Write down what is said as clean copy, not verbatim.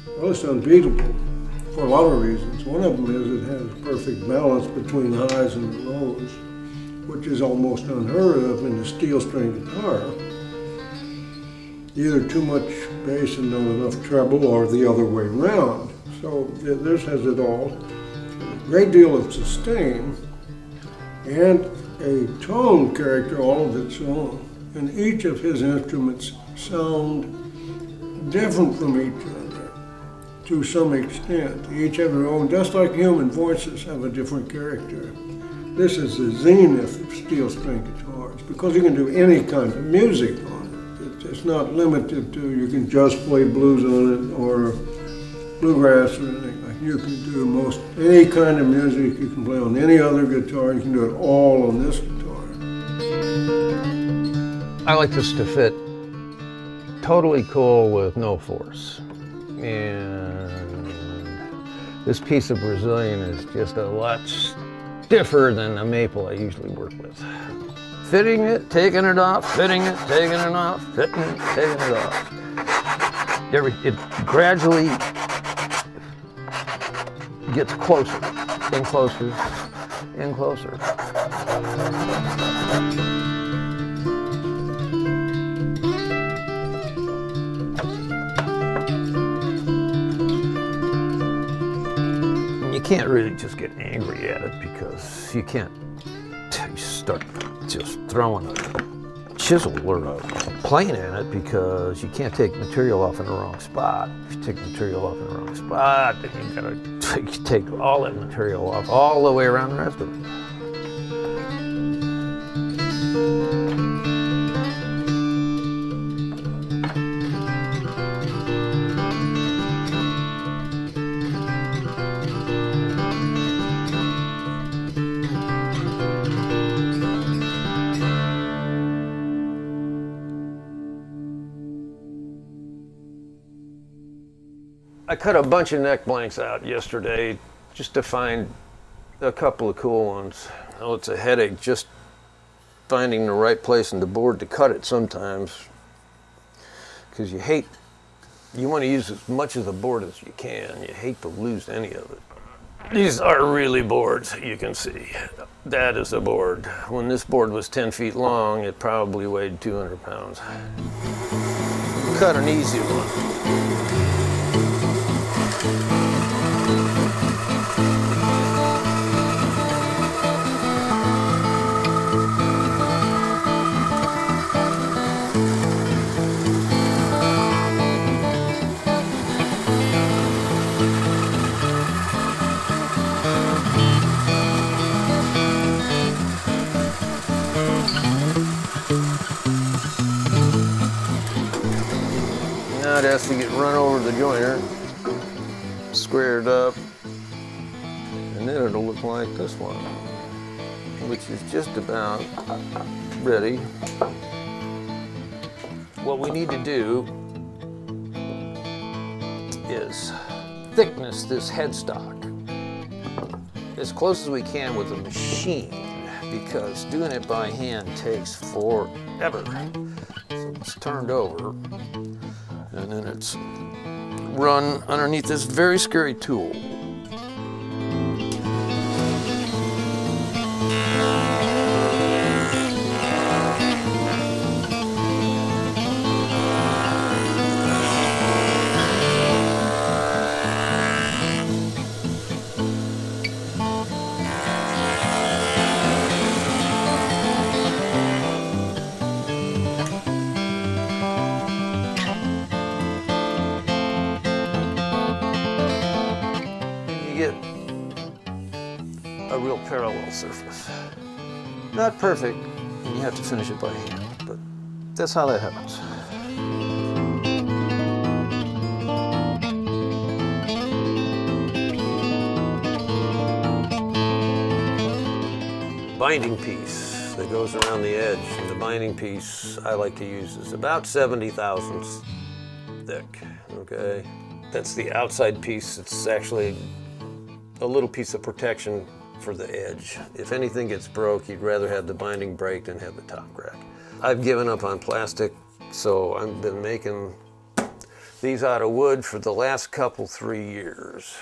Well, it's unbeatable for a lot of reasons. One of them is it has perfect balance between the highs and the lows, which is almost unheard of in the steel string guitar. Either too much bass and not enough treble, or the other way around. So this has it all. A great deal of sustain and a tone character all of its own. And each of his instruments sound different from each other to some extent. Each have their own, just like human voices have a different character. This is the zenith of steel string guitars because you can do any kind of music on it. It's not limited to you can just play blues on it or bluegrass or anything. Like you can do any kind of music you can play on any other guitar. You can do it all on this guitar. I like this to fit totally cool with no force. And this piece of Brazilian is just a lot stiffer than the maple I usually work with. Fitting it, taking it off, fitting it, taking it off, fitting it, taking it off. It gradually gets closer and closer and closer. You can't really just get angry at it because you can't start just throwing a chisel or a plane in it because you can't take material off in the wrong spot. If you take material off in the wrong spot, then you gotta take all that material off all the way around the rest of it. I cut a bunch of neck blanks out yesterday just to find a couple of cool ones. Oh, it's a headache just finding the right place in the board to cut it sometimes because you want to use as much of the board as you can. You hate to lose any of it. These are really boards, you can see. That is a board. When this board was 10 feet long, it probably weighed 200 pounds. Cut an easy one. Now it has to get run over the joiner, squared up, and then it'll look like this one, which is just about ready. What we need to do is thickness this headstock as close as we can with a machine because doing it by hand takes forever. So it's turned over. And then it's run underneath this very scary tool. Get a real parallel surface. Not perfect, and you have to finish it by hand, but that's how that happens. Binding piece that goes around the edge, and the binding piece I like to use is about 70 thousandths thick, okay? That's the outside piece. It's actually a little piece of protection for the edge. If anything gets broke, you'd rather have the binding break than have the top crack. I've given up on plastic, so I've been making these out of wood for the last couple, 3 years.